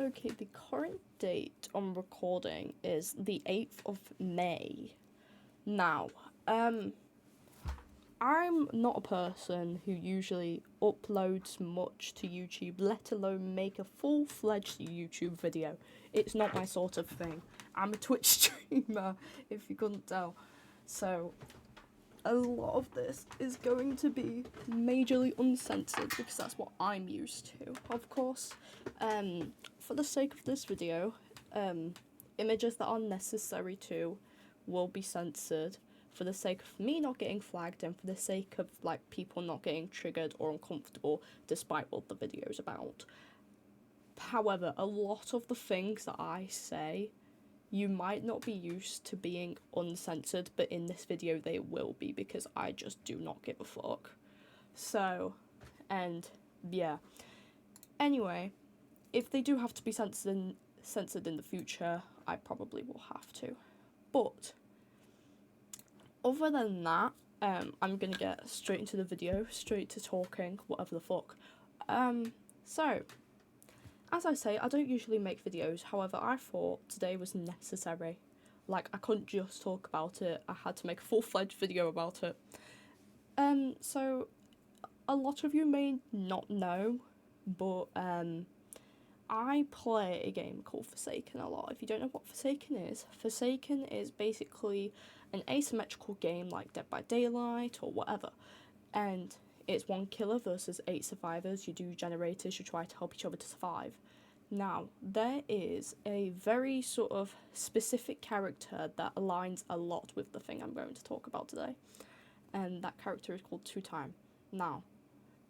Okay, the current date on recording is the 8th of May. Now, I'm not a person who usually uploads much to YouTube, let alone make a full-fledged YouTube video. It's not my sort of thing. I'm a Twitch streamer, if you couldn't tell. So, a lot of this is going to be majorly uncensored because that's what I'm used to, of course. For the sake of this video, images that are necessary to will be censored for the sake of me not getting flagged and for the sake of like people not getting triggered or uncomfortable despite what the video is about. However, a lot of the things that I say you might not be used to being uncensored, but in this video they will be because I just do not give a fuck. So, and yeah. Anyway, if they do have to be censored in the future, I probably will have to. But other than that, I'm gonna get straight into the video, straight to talking, whatever the fuck. So, as I say, I don't usually make videos, however, I thought today was necessary. Like, I couldn't just talk about it, I had to make a full-fledged video about it. So, a lot of you may not know, but, I play a game called Forsaken a lot. If you don't know what Forsaken is basically an asymmetrical game like Dead by Daylight or whatever. And it's 1 killer versus 8 survivors. You do generators, you try to help each other to survive. Now, there is a very sort of specific character that aligns a lot with the thing I'm going to talk about today. And that character is called Two Time. Now,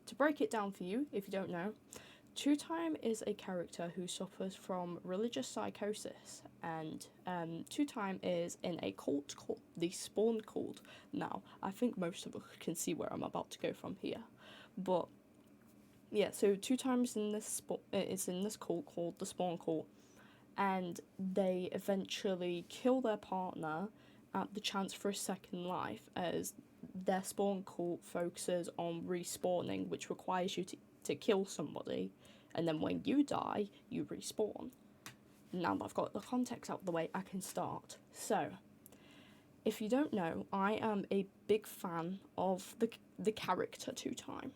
to break it down for you, if you don't know, Two Time is a character who suffers from religious psychosis, and Two Time is in a cult called the Spawn cult. Now, I think most of us can see where I'm about to go from here, but yeah. So Two Time is in this cult called the Spawn cult, and they eventually kill their partner at the chance for a second life, as their Spawn cult focuses on respawning, which requires you to kill somebody, and then when you die, you respawn. Now that I've got the context out of the way, I can start. So, if you don't know, I am a big fan of the character Two Time,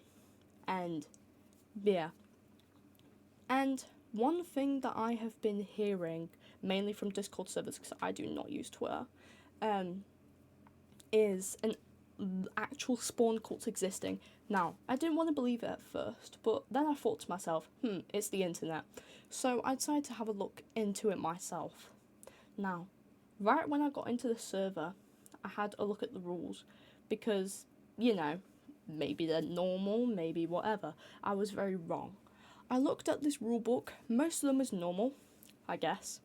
and yeah. And one thing that I have been hearing, mainly from Discord servers, because I do not use Twitter, is an actual Spawn cult existing. Now, I didn't want to believe it at first, but then I thought to myself, it's the internet. So I decided to have a look into it myself. Now, right when I got into the server, I had a look at the rules, because, you know, maybe they're normal, maybe whatever. I was very wrong. I looked at this rule book, most of them is normal, I guess.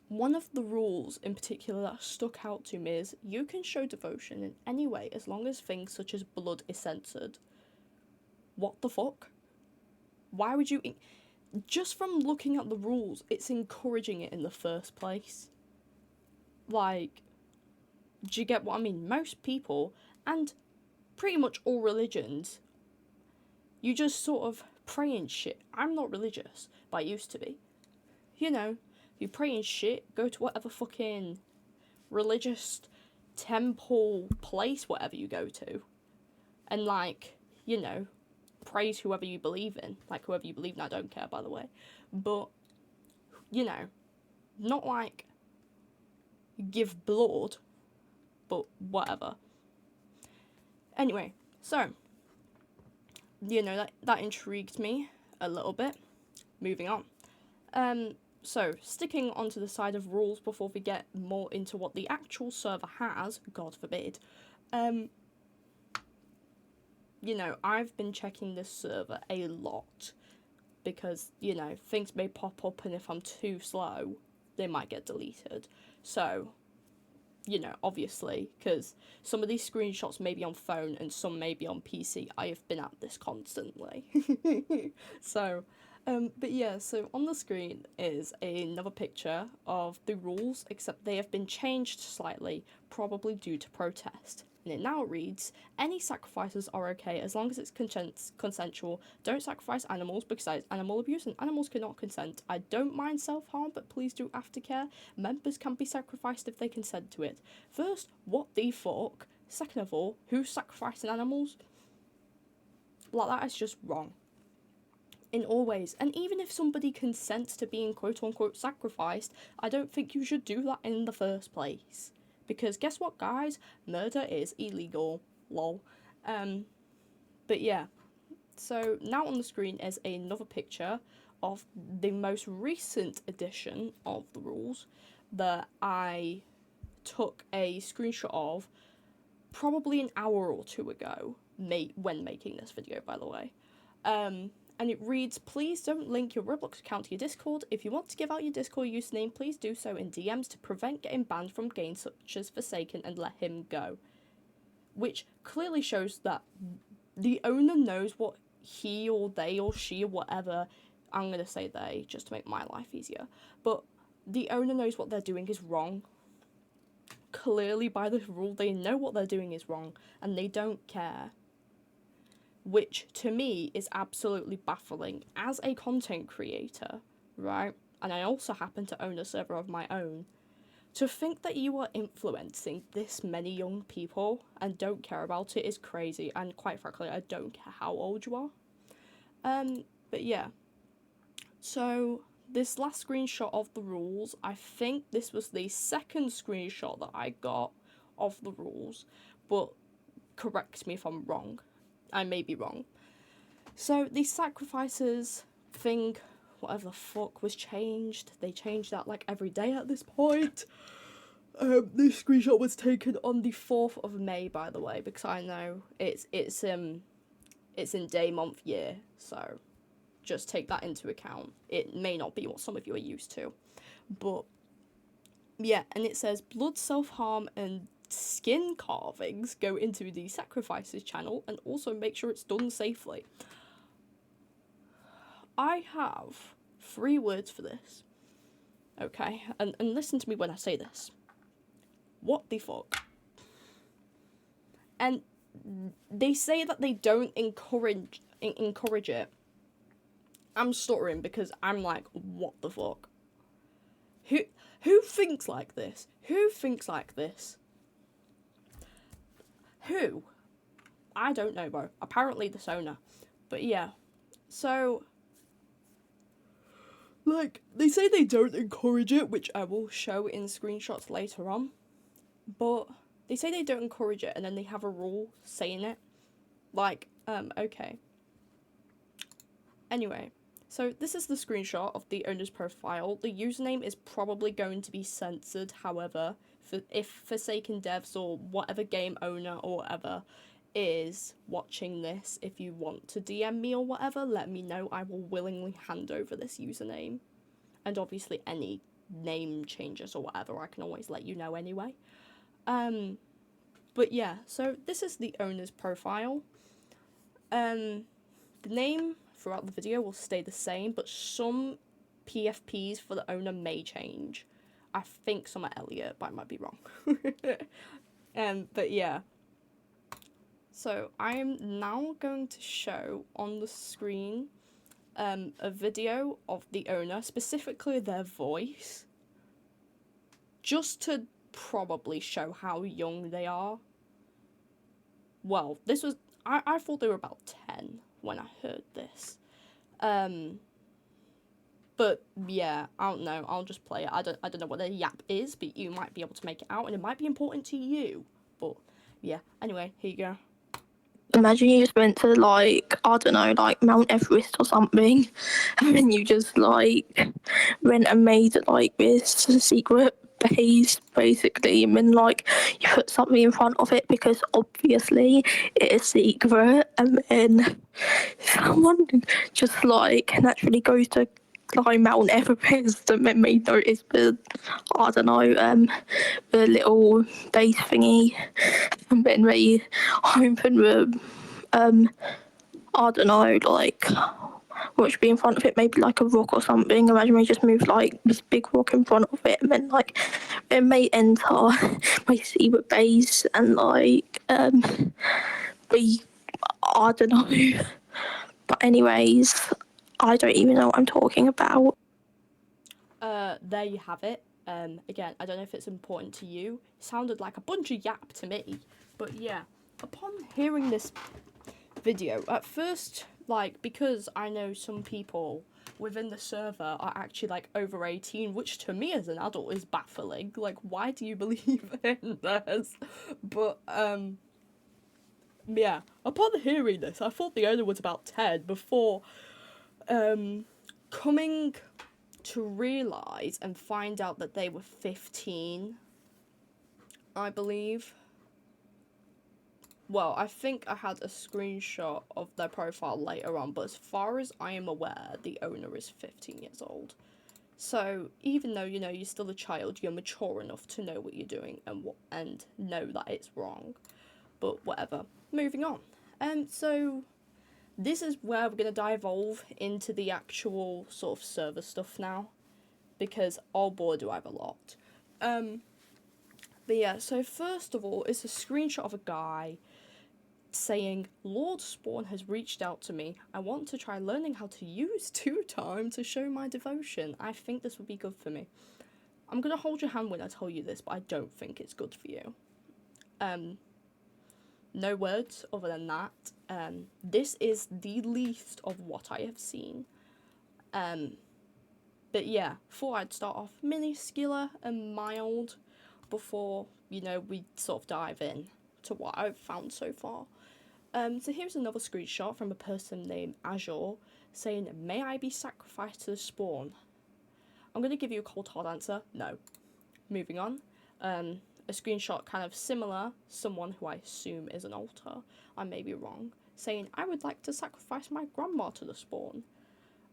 One of the rules in particular that stuck out to me is you can show devotion in any way as long as things such as blood is censored. What the fuck? Why would you... Just from looking at the rules, it's encouraging it in the first place. Like, do you get what I mean? Most people, and pretty much all religions, you just sort of pray and shit. I'm not religious, but I used to be. You know, you pray and shit, go to whatever fucking religious temple place, whatever you go to, and, like, you know, praise whoever you believe in. Like, whoever you believe in, I don't care, by the way. But, you know, not, like, give blood, but whatever. Anyway, so, you know, that intrigued me a little bit. Moving on. So, sticking onto the side of rules before we get more into what the actual server has, God forbid, you know, I've been checking this server a lot, because, you know, things may pop up, and if I'm too slow, they might get deleted. So, you know, obviously, because some of these screenshots may be on phone, and some may be on PC, I have been at this constantly. So... but yeah, so on the screen is another picture of the rules, except they have been changed slightly, probably due to protest. And it now reads, any sacrifices are okay as long as it's consensual. Don't sacrifice animals because that is animal abuse and animals cannot consent. I don't mind self-harm, but please do aftercare. Members can be sacrificed if they consent to it. First, what the fuck? Second of all, who's sacrificing animals? Like, that is just wrong. In all ways. And even if somebody consents to being quote-unquote sacrificed, I don't think you should do that in the first place. Because guess what, guys? Murder is illegal. Lol. But yeah. So now on the screen is another picture of the most recent edition of the rules that I took a screenshot of probably an hour or two ago, when making this video, by the way. And it reads, please don't link your Roblox account to your Discord. If you want to give out your Discord username, please do so in DMs to prevent getting banned from games such as Forsaken and let him go. Which clearly shows that the owner knows what he or they or she or whatever, I'm going to say they, just to make my life easier, but the owner knows what they're doing is wrong. Clearly by this rule, they know what they're doing is wrong, and they don't care. Which, to me, is absolutely baffling as a content creator, right? And I also happen to own a server of my own. To think that you are influencing this many young people and don't care about it is crazy, and quite frankly, I don't care how old you are. But yeah. So, this last screenshot of the rules, I think this was the second screenshot that I got of the rules, but correct me if I'm wrong. I may be wrong. So the sacrifices thing, whatever the fuck was changed, they changed that like every day at this point. This screenshot was taken on the 4th of May, by the way, because I know it's in day, month, year, so just take that into account. It may not be what some of you are used to, but yeah, and it says blood, self-harm, and skin carvings go into the sacrifices channel, and also make sure it's done safely. I have 3 words for this. Okay, and listen to me when I say this. What the fuck? And they say that they don't encourage it. I'm stuttering because I'm like, what the fuck? Who thinks like this? Who thinks like this? Who? I don't know, bro. Apparently this owner. But yeah. So, like, they say they don't encourage it, which I will show in screenshots later on. But they say they don't encourage it, and then they have a rule saying it. Like, okay. Anyway. So this is the screenshot of the owner's profile. The username is probably going to be censored, however, if Forsaken devs or whatever game owner or whatever is watching this, if you want to DM me or whatever, let me know. I will willingly hand over this username. And obviously any name changes or whatever, I can always let you know anyway. But yeah, so this is the owner's profile. The name throughout the video will stay the same, but some PFPs for the owner may change. I think some are Elliot, but I might be wrong. But yeah. So I am now going to show on the screen a video of the owner, specifically their voice, just to probably show how young they are. Well, this was, I thought they were about 10 when I heard this. But yeah, I don't know, I'll just play it. I don't know what the yap is, but you might be able to make it out, and it might be important to you. But yeah, anyway, here you go. Imagine you just went to, like, I don't know, like Mount Everest or something, and then you just, like, went and made, like, this secret base, basically, and then, like, you put something in front of it because obviously it is secret, and then someone just, like, naturally goes to climb Mount Everest and then may notice the, I don't know, the little base thingy, and then they open the, I don't know, like, what should be in front of it, maybe like a rock or something. Imagine we just move like this big rock in front of it, and then like it may enter my secret base and like be, I don't know. But anyways, I don't even know what I'm talking about. There you have it. Again, I don't know if it's important to you. It sounded like a bunch of yap to me. But yeah, upon hearing this video, at first, like, because I know some people within the server are actually like over 18, which to me as an adult is baffling. Like, why do you believe in this? But yeah, upon hearing this, I thought the owner was about 10 before coming to realise and find out that they were 15, I believe. Well, I think I had a screenshot of their profile later on, but as far as I am aware, the owner is 15 years old. So even though, you know, you're still a child, you're mature enough to know what you're doing and know that it's wrong. But whatever. Moving on. So this is where we're going to divulge into the actual sort of server stuff now, because oh boy do I have a lot. But yeah, so first of all, it's a screenshot of a guy saying, Lord Spawn has reached out to me. I want to try learning how to use 2-time to show my devotion. I think this would be good for me. I'm going to hold your hand when I tell you this, but I don't think it's good for you. No words other than that. This is the least of what I have seen. But yeah, thought I'd start off minuscule and mild before, you know, we sort of dive in to what I've found so far. So here's another screenshot from a person named Azure saying, may I be sacrificed to the spawn? I'm going to give you a cold hard answer, no. Moving on. A screenshot kind of similar, someone who I assume is an altar, I may be wrong, saying, I would like to sacrifice my grandma to the spawn.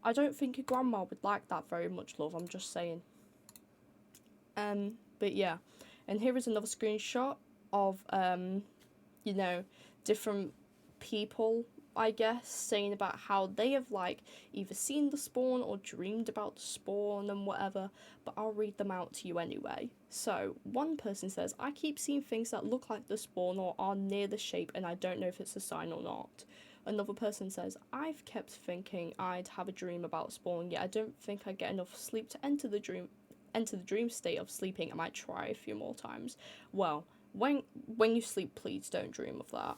I don't think your grandma would like that very much, love, I'm just saying. But yeah, and here is another screenshot of, you know, different people, I guess, saying about how they have, like, either seen the spawn or dreamed about the spawn and whatever, but I'll read them out to you anyway. So, one person says, I keep seeing things that look like the spawn or are near the shape and I don't know if it's a sign or not. Another person says, I've kept thinking I'd have a dream about spawn, yet I don't think I get enough sleep to enter the dream state of sleeping. I might try a few more times. Well, when you sleep, please don't dream of that.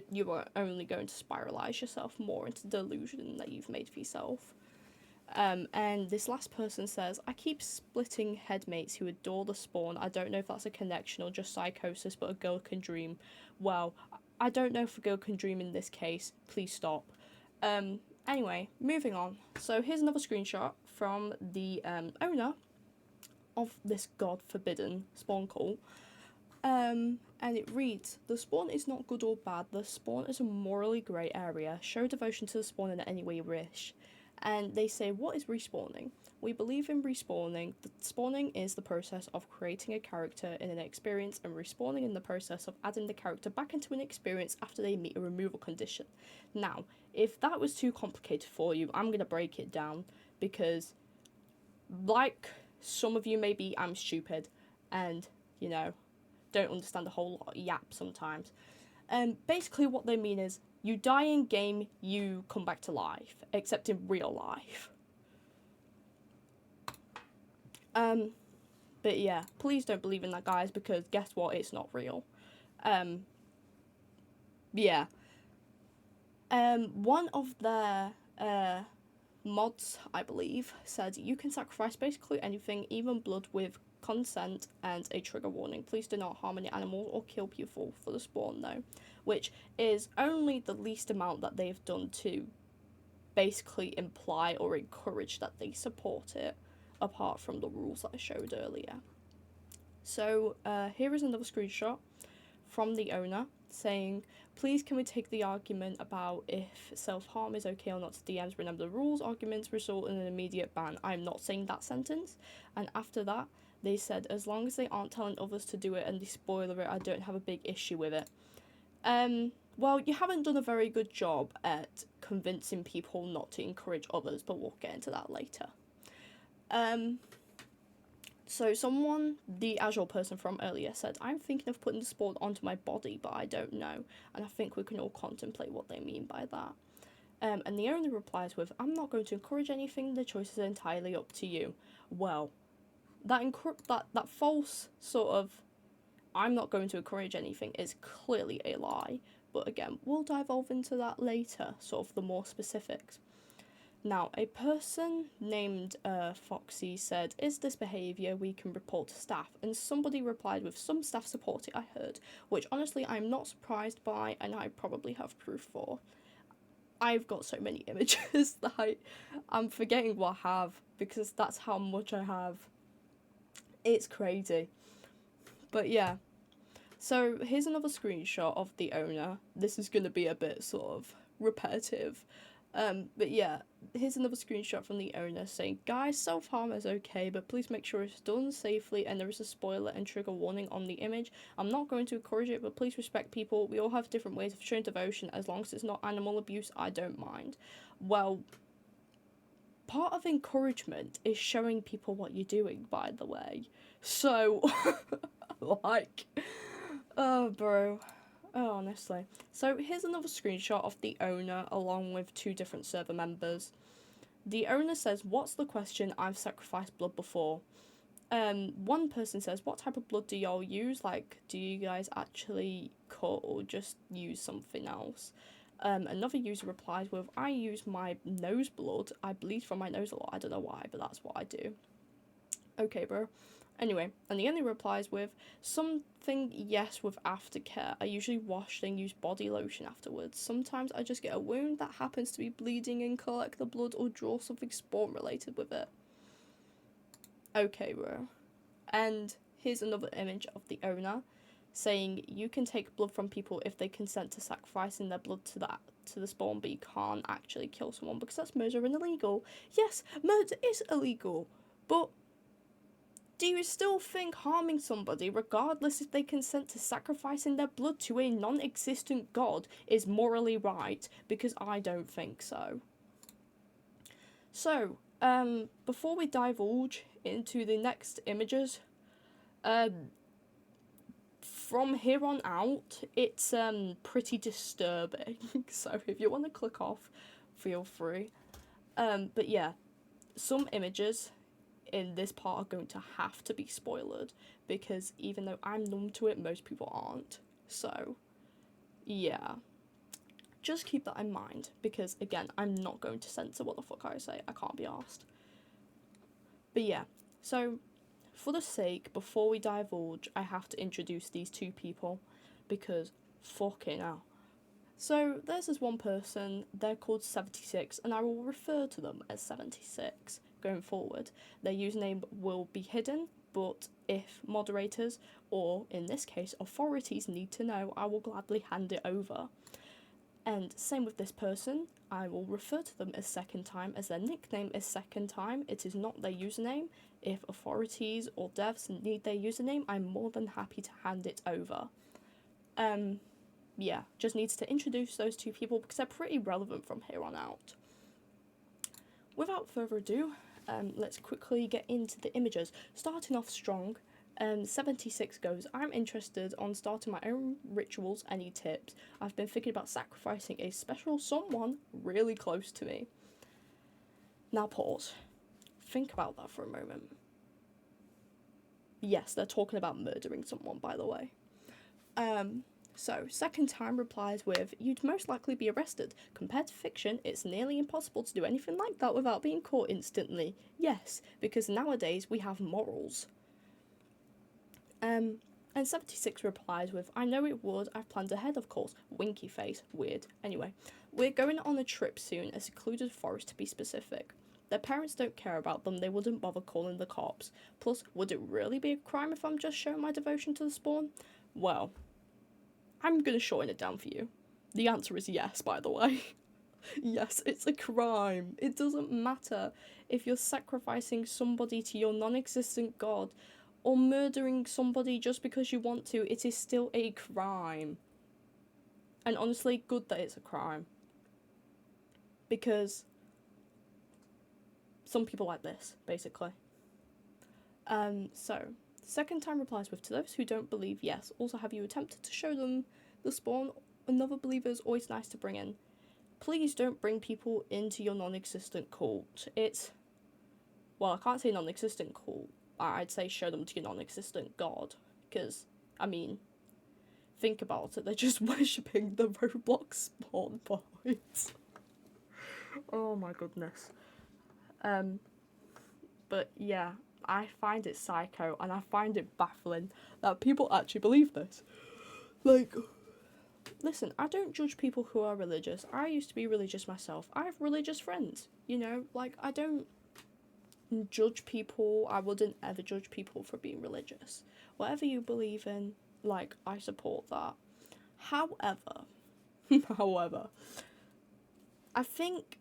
You are only going to spiralize yourself more into delusion that you've made for yourself. And this last person says, I keep splitting headmates who adore the spawn. I don't know if that's a connection or just psychosis, but a girl can dream. Well, I don't know if a girl can dream in this case. Please stop. Anyway, moving on. So here's another screenshot from the owner of this god-forbidden spawn call. And it reads, the spawn is not good or bad. The spawn is a morally grey area. Show devotion to the spawn in any way you wish. And they say, what is respawning? We believe in respawning. The spawning is the process of creating a character in an experience, and respawning in the process of adding the character back into an experience after they meet a removal condition. Now, if that was too complicated for you, I'm going to break it down, because like some of you maybe, I'm stupid and, you know, don't understand a whole lot of yap sometimes. Basically what they mean is, you die in game, you come back to life, except in real life. But yeah, please don't believe in that, guys, because guess what, it's not real. Yeah. One of their mods, I believe, said you can sacrifice basically anything, even blood, with consent and a trigger warning. Please do not harm any animals or kill people for the spawn, though, which is only the least amount that they've done to basically imply or encourage that they support it, apart from the rules that I showed earlier. So here is another screenshot from the owner saying, please can we take the argument about if self-harm is okay or not to DMs, remember the rules, arguments result in an immediate ban. I'm not saying that sentence. And after that, they said, as long as they aren't telling others to do it and they spoiler it, I don't have a big issue with it. well, you haven't done a very good job at convincing people not to encourage others, but we'll get into that later. Um, so someone, the Azure person from earlier, said, I'm thinking of putting the sport onto my body, but I don't know. And I think we can all contemplate what they mean by that. And the owner replies with, I'm not going to encourage anything, the choice is entirely up to you. Well, that false sort of, I'm not going to encourage anything is clearly a lie. But again, we'll dive into that later, sort of the more specifics. Now, a person named Foxy said, is this behaviour we can report to staff? And somebody replied with, some staff support it, I heard, which honestly I'm not surprised by and I probably have proof for. I've got so many images that I'm forgetting what I have because that's how much I have. It's crazy. But yeah. So here's another screenshot of the owner. This is going to be a bit sort of repetitive. But yeah, here's another screenshot from the owner saying, guys, self-harm is okay, but please make sure it's done safely and there is a spoiler and trigger warning on the image. I'm not going to encourage it, but please respect people. We all have different ways of showing devotion. As long as it's not animal abuse, I don't mind. Well, part of encouragement is showing people what you're doing, by the way. So, like, oh, bro. Oh, honestly. So here's another screenshot of the owner along with two different server members. The owner says, what's the question? I've sacrificed blood before. One person says, what type of blood do y'all use? Like, do you guys actually cut or just use something else? Another user replies with, I use my nose blood. I bleed from my nose a lot. I don't know why, but that's what I do. Okay, bro. Anyway, and the owner replies with, something yes with aftercare. I usually wash and use body lotion afterwards. Sometimes I just get a wound that happens to be bleeding and collect the blood or draw something spawn related with it. Okay, bro. And here's another image of the owner saying you can take blood from people if they consent to sacrificing their blood to the spawn, but you can't actually kill someone because that's murder and illegal. Yes, murder is illegal, but do you still think harming somebody, regardless if they consent to sacrificing their blood to a non-existent god, is morally right? Because I don't think so. So, before we divulge into the next images, from here on out, it's pretty disturbing. So if you want to click off, feel free. But yeah, some images in this part are going to have to be spoiled because even though I'm numb to it, most people aren't. So yeah, just keep that in mind because again, I'm not going to censor what the fuck I say. I can't be arsed. But yeah, so for the sake, before we divulge, I have to introduce these two people because fucking hell. So there's this one person, they're called 76, and I will refer to them as 76 going forward. Their username will be hidden, but if moderators, or in this case authorities, need to know, I will gladly hand it over. And same with this person, I will refer to them as Second Time, as their nickname is Second Time. It is not their username. If authorities or devs need their username, I'm more than happy to hand it over. Yeah, just needs to introduce those two people because they're pretty relevant from here on out. Without further ado, let's quickly get into the images. Starting off strong, 76 goes, I'm interested on starting my own rituals. Any tips? I've been thinking about sacrificing a special someone really close to me. Now pause. Think about that for a moment. Yes, they're talking about murdering someone, by the way. So, Second Time replies with, you'd most likely be arrested. Compared to fiction, it's nearly impossible to do anything like that without being caught instantly. Yes, because nowadays we have morals. And 76 replies with, I know it would, I've planned ahead of course. Winky face, weird. Anyway, we're going on a trip soon, a secluded forest to be specific. Their parents don't care about them, they wouldn't bother calling the cops. Plus, would it really be a crime if I'm just showing my devotion to the spawn? Well, I'm gonna shorten it down for you. The answer is yes, by the way. Yes, it's a crime. It doesn't matter if you're sacrificing somebody to your non-existent god or murdering somebody just because you want to. It is still a crime. And honestly, good that it's a crime. Because some people like this, basically. So, second time replies with, to those who don't believe, yes. Also, have you attempted to show them the spawn? Another believer is always nice to bring in. Please don't bring people into your non-existent cult. It's, well, I can't say non-existent cult. I'd say show them to your non-existent god. Because, I mean, think about it. They're just worshipping the Roblox spawn boys. Oh my goodness. But yeah, I find it psycho and I find it baffling that people actually believe this. Like, listen, I don't judge people who are religious. I used to be religious myself. I have religious friends, you know? Like, I don't judge people. I wouldn't ever judge people for being religious. Whatever you believe in, like, I support that. However, I think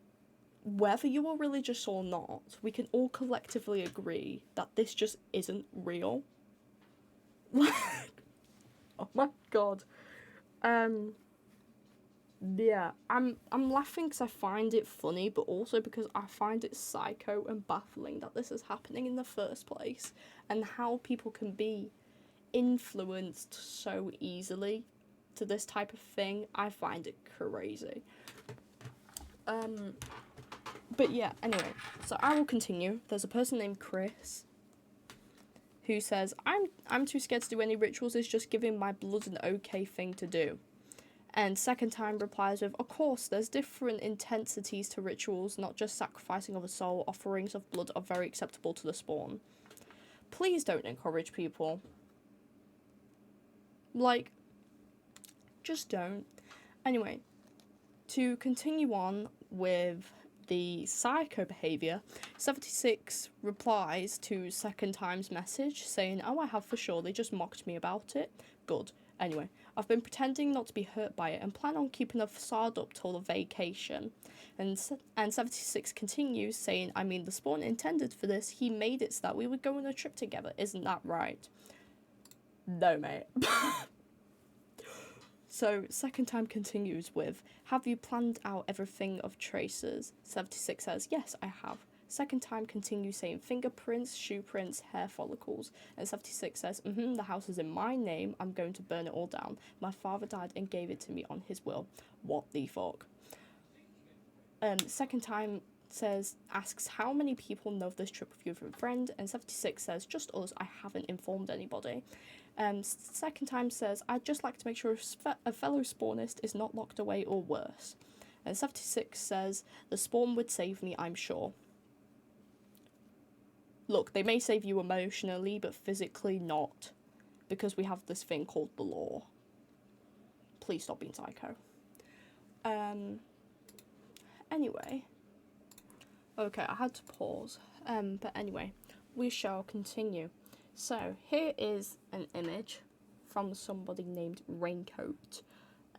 whether you are religious or not, we can all collectively agree that this just isn't real. Like, oh my god. Yeah, I'm laughing because I find it funny, but also because I find it psycho and baffling that this is happening in the first place, and how people can be influenced so easily to this type of thing. I find it crazy. But yeah, anyway, so I will continue. There's a person named Chris who says, I'm too scared to do any rituals, it's just giving my blood an okay thing to do. And second time replies with, of course, there's different intensities to rituals, not just sacrificing of a soul. Offerings of blood are very acceptable to the spawn. Please don't encourage people. Like, just don't. Anyway, to continue on with the psycho behaviour, 76 replies to second time's message saying, oh, I have for sure, they just mocked me about it. Good. Anyway, I've been pretending not to be hurt by it and plan on keeping a facade up till the vacation. And 76 continues saying, I mean, the spawn intended for this, he made it so that we would go on a trip together, isn't that right? No, mate. So, second time continues with, have you planned out everything of traces? 76 says, yes, I have. Second time continues saying fingerprints, shoe prints, hair follicles. And 76 says, the house is in my name, I'm going to burn it all down. My father died and gave it to me on his will. What the fuck? Second time asks how many people know of this trip with your friend, and 76 says, just us, I haven't informed anybody. Second time says, I'd just like to make sure a fellow spawnist is not locked away or worse. And 76 says, the spawn would save me, I'm sure. Look, they may save you emotionally, but physically not, because we have this thing called the law. Please stop being psycho. Anyway. Okay, I had to pause. But anyway, we shall continue. So, here is an image from somebody named Raincoat.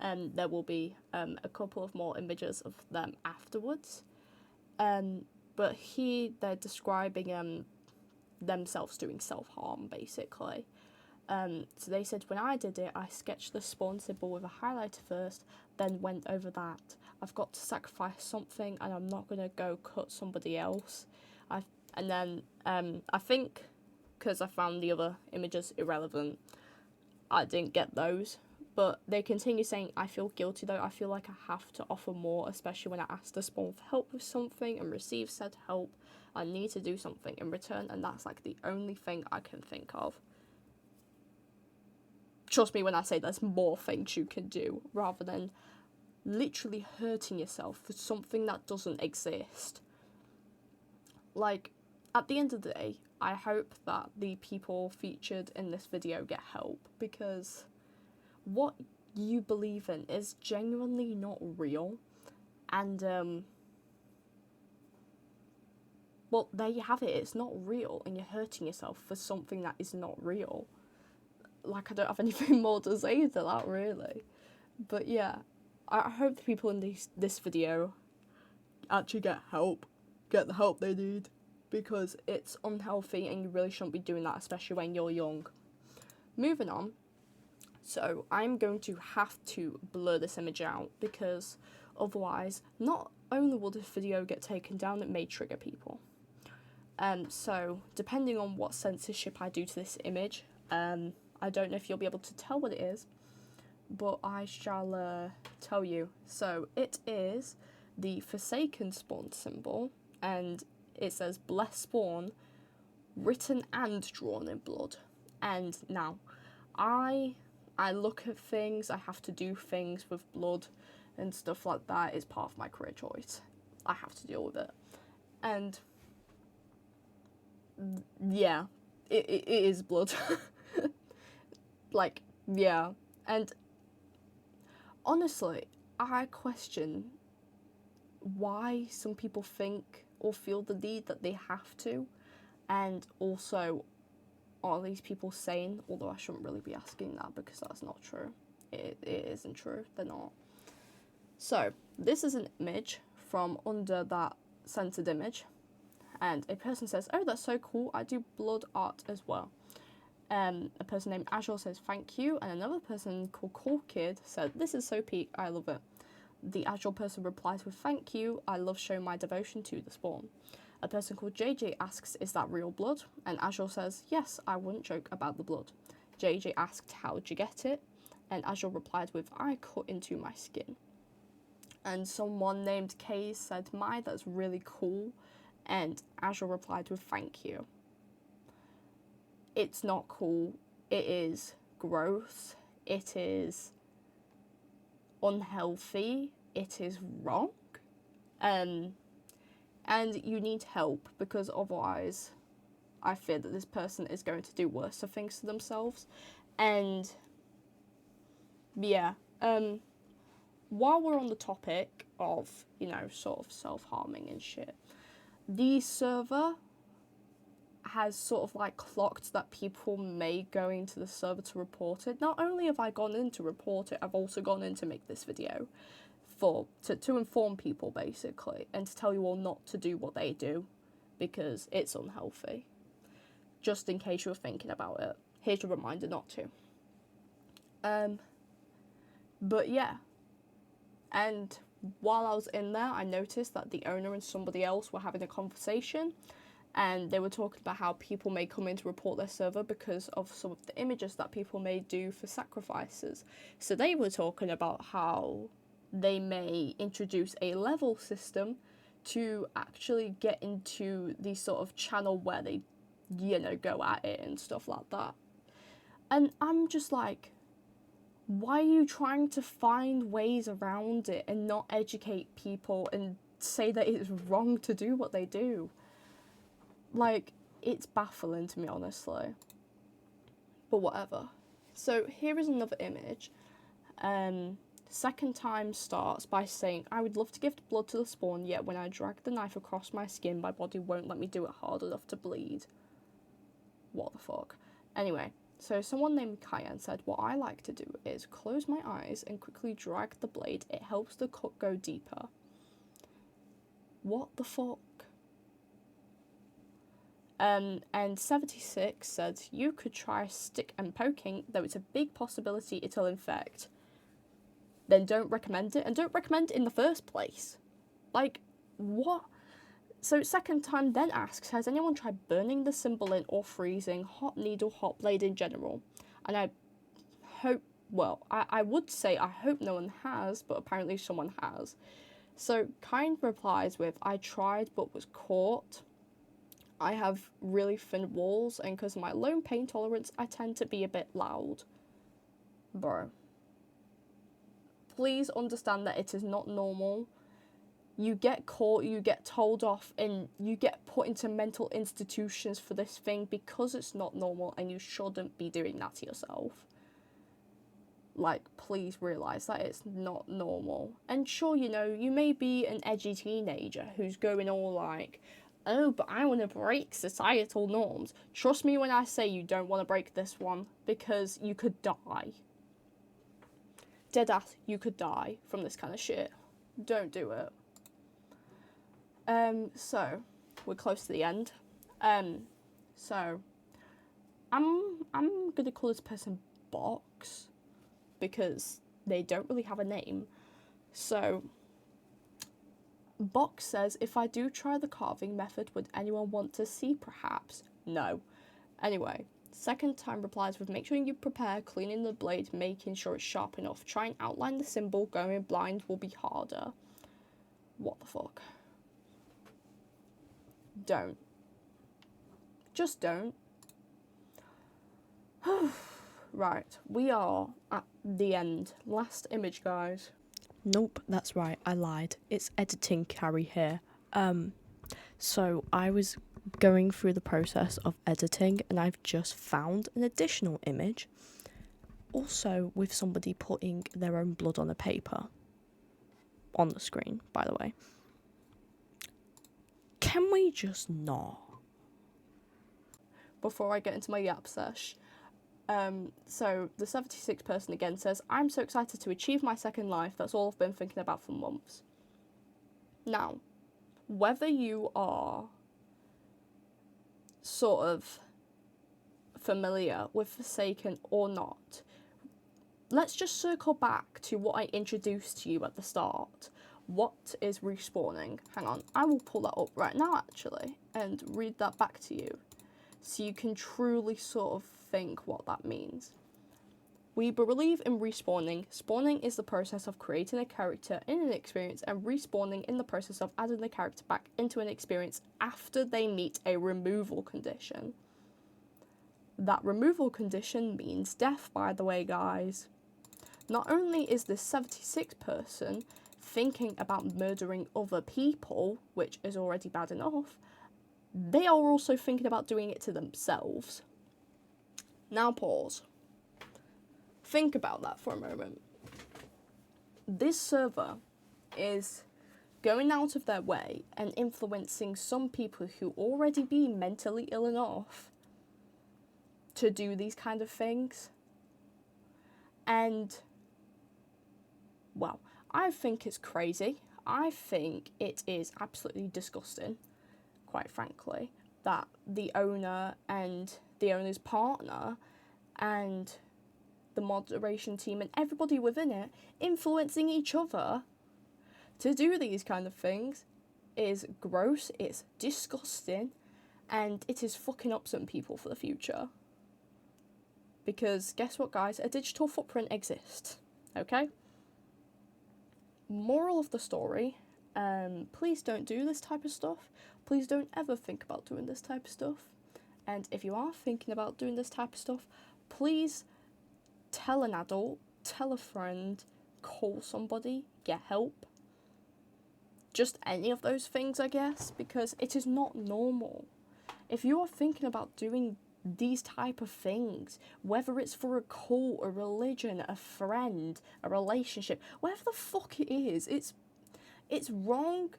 There will be a couple of more images of them afterwards. But here they're describing themselves doing self-harm, basically. So they said, when I did it, I sketched the spawn symbol with a highlighter first, then went over that. I've got to sacrifice something, and I'm not going to go cut somebody else. I think, because I found the other images irrelevant, I didn't get those. But they continue saying, I feel guilty though, I feel like I have to offer more, especially when I ask the spawn for help with something and receive said help. I need to do something in return, and that's like the only thing I can think of. Trust me when I say there's more things you can do, rather than literally hurting yourself for something that doesn't exist. Like, at the end of the day, I hope that the people featured in this video get help, because what you believe in is genuinely not real, and well, there you have it, it's not real, and you're hurting yourself for something that is not real. Like, I don't have anything more to say to that, really. But yeah, I hope the people in this video actually get the help they need, because it's unhealthy and you really shouldn't be doing that, especially when you're young. Moving on, So I'm going to have to blur this image out, because otherwise, not only will this video get taken down, it may trigger people. So depending on what censorship I do to this image, I don't know if you'll be able to tell what it is, but I shall tell you. So it is the Forsaken Spawn symbol, and it says Bless Spawn, written and drawn in blood. And now, I look at things, I have to do things with blood and stuff like that. It's part of my career choice. I have to deal with it. And yeah, it is blood. Like, yeah. And honestly, I question why some people think or feel the need that they have to. And also, are these people sane? Although I shouldn't really be asking that, because that's not true. It isn't true. They're not. So, this is an image from under that censored image. And a person says, "Oh, that's so cool. I do blood art as well." A person named Azure says, "Thank you." And another person called Cool Kid said, "This is so peak. I love it." The Azure person replies with, "Thank you. I love showing my devotion to the spawn." A person called JJ asks, "Is that real blood?" And Azure says, "Yes, I wouldn't joke about the blood." JJ asked, "How'd you get it?" And Azure replied with, "I cut into my skin." And someone named Kay said, "My, that's really cool." And Azure replied with, "Thank you." It's not cool. It is gross. It is unhealthy. It is wrong. And you need help, because otherwise I fear that this person is going to do worse things to themselves. And yeah, while we're on the topic of, sort of self-harming and shit, the server has sort of like clocked that people may go into the server to report it. Not only have I gone in to report it, I've also gone in to make this video to inform people, basically, and to tell you all not to do what they do, because it's unhealthy. Just in case you're thinking about it, here's your reminder not to. But yeah, and while I was in there, I noticed that the owner and somebody else were having a conversation, and they were talking about how people may come in to report their server because of some of the images that people may do for sacrifices. So they were talking about how they may introduce a level system to actually get into the sort of channel where they, go at it and stuff like that. And I'm just like, why are you trying to find ways around it and not educate people and say that it's wrong to do what they do? Like, it's baffling to me, honestly. But whatever. So here is another image. Second time starts by saying, "I would love to give blood to the spawn, yet when I drag the knife across my skin, my body won't let me do it hard enough to bleed." What the fuck? Anyway, so someone named Kyan said, "What I like to do is close my eyes and quickly drag the blade. It helps the cut go deeper." What the fuck? And 76 said, "You could try stick and poking, though it's a big possibility it'll infect." Then don't recommend it, and don't recommend it in the first place. Like, what? So second time then asks, "Has anyone tried burning the symbol in or freezing? Hot needle, hot blade in general?" And I hope, I would say I hope no one has, but apparently someone has. So Kind replies with, "I tried but was caught. I have really thin walls, and because of my low pain tolerance, I tend to be a bit loud." Bro. Please understand that it is not normal. You get caught, you get told off, and you get put into mental institutions for this thing because it's not normal, and you shouldn't be doing that to yourself. Like, please realise that it's not normal. And sure, you may be an edgy teenager who's going all like, "Oh, but I want to break societal norms." Trust me when I say you don't want to break this one, because you could die. Deadass, you could die from this kind of shit. Don't do it. So we're close to the end. So I'm gonna call this person Box. because they don't really have a name. So, Box says, if I do try the carving method, would anyone want to see perhaps? No. Anyway, second time replies with, make sure you prepare cleaning the blade, making sure it's sharp enough. Try and outline the symbol, going blind will be harder. What the fuck? Don't. Just don't. Right, we are at the end. Last image, guys. Nope, that's right, I lied. It's editing Carrie here. So I was going through the process of editing and I've just found an additional image. Also with somebody putting their own blood on a paper. On the screen, by the way. Can we just not? Before I get into my yap sesh. So the 76 person again says, I'm so excited to achieve my second life. That's all I've been thinking about for months. Now, whether you are sort of familiar with Forsaken or not, let's just circle back to what I introduced to you at the start. What is respawning? Hang on, I will pull that up right now actually and read that back to you so you can truly sort of think what that means. We believe in respawning. Spawning is the process of creating a character in an experience, and respawning in the process of adding the character back into an experience after they meet a removal condition. That removal condition means death, by the way, guys. Not only is this 76 person thinking about murdering other people, which is already bad enough, they are also thinking about doing it to themselves. Now pause. Think about that for a moment. This server is going out of their way and influencing some people who already be mentally ill enough to do these kind of things. And, well, I think it's crazy. I think it is absolutely disgusting, quite frankly, that the owner and the owner's partner and the moderation team and everybody within it influencing each other to do these kind of things is gross, it's disgusting, and it is fucking up some people for the future. Because guess what, guys? A digital footprint exists, okay? Moral of the story, please don't do this type of stuff. Please don't ever think about doing this type of stuff. And if you are thinking about doing this type of stuff, please tell an adult, tell a friend, call somebody, get help. Just any of those things, I guess, because it is not normal. If you are thinking about doing these type of things, whether it's for a cult, a religion, a friend, a relationship, whatever the fuck it is, it's wrong,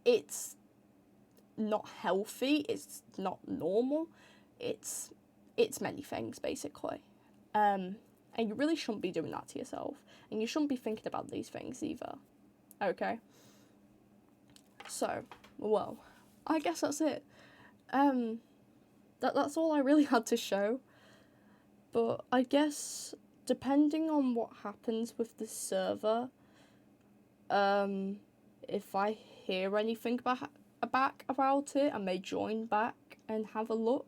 it's not healthy, it's not normal, it's many things, basically. And you really shouldn't be doing that to yourself. And you shouldn't be thinking about these things either. Okay? So, well, I guess that's it. That's all I really had to show. But I guess, depending on what happens with the server, if I hear anything back about it, I may join back and have a look.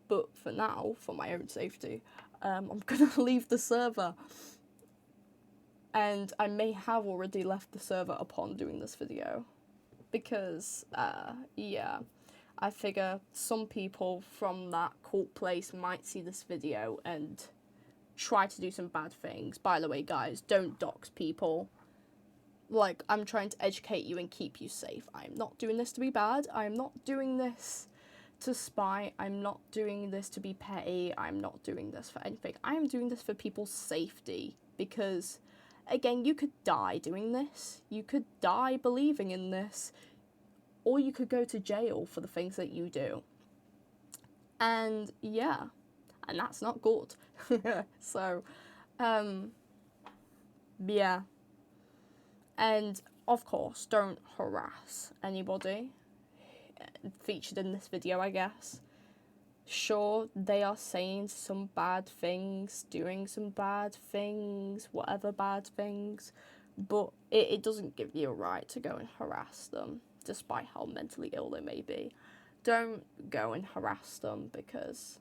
But for now, for my own safety, I'm gonna leave the server. And I may have already left the server upon doing this video. Because, yeah, I figure some people from that cult place might see this video and try to do some bad things. By the way, guys, don't dox people. Like, I'm trying to educate you and keep you safe. I'm not doing this to be bad. I'm not doing this to spy. I'm not doing this to be petty. I'm not doing this for anything. I am doing this for people's safety. Because, again, you could die doing this. You could die believing in this. Or you could go to jail for the things that you do. And, yeah. And that's not good. So, yeah. And, of course, don't harass anybody featured in this video, I guess. Sure, they are saying some bad things, doing some bad things, whatever bad things, but it doesn't give you a right to go and harass them, despite how mentally ill they may be. Don't go and harass them because,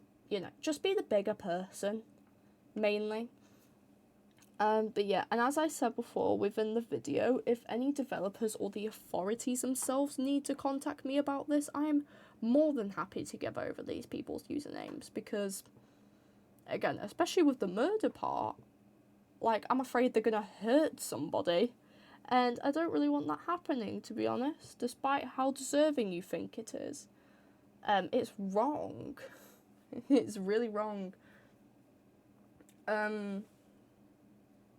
just be the bigger person, mainly. But yeah, and as I said before within the video, if any developers or the authorities themselves need to contact me about this, I'm more than happy to give over these people's usernames because, again, especially with the murder part, like, I'm afraid they're gonna hurt somebody, and I don't really want that happening, to be honest, despite how deserving you think it is. It's wrong. It's really wrong.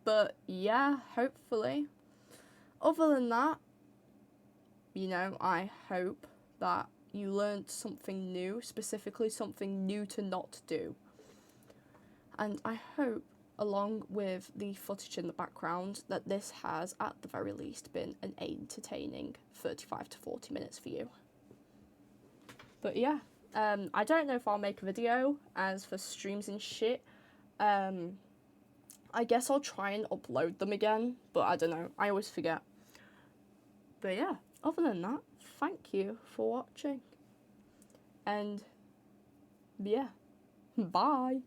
But yeah, hopefully. Other than that, I hope that you learned something new, specifically something new to not do. And I hope, along with the footage in the background, that this has, at the very least, been an entertaining 35 to 40 minutes for you. But yeah, I don't know if I'll make a video as for streams and shit. I guess I'll try and upload them again, but I don't know, I always forget. But yeah, other than that, thank you for watching. And yeah, bye.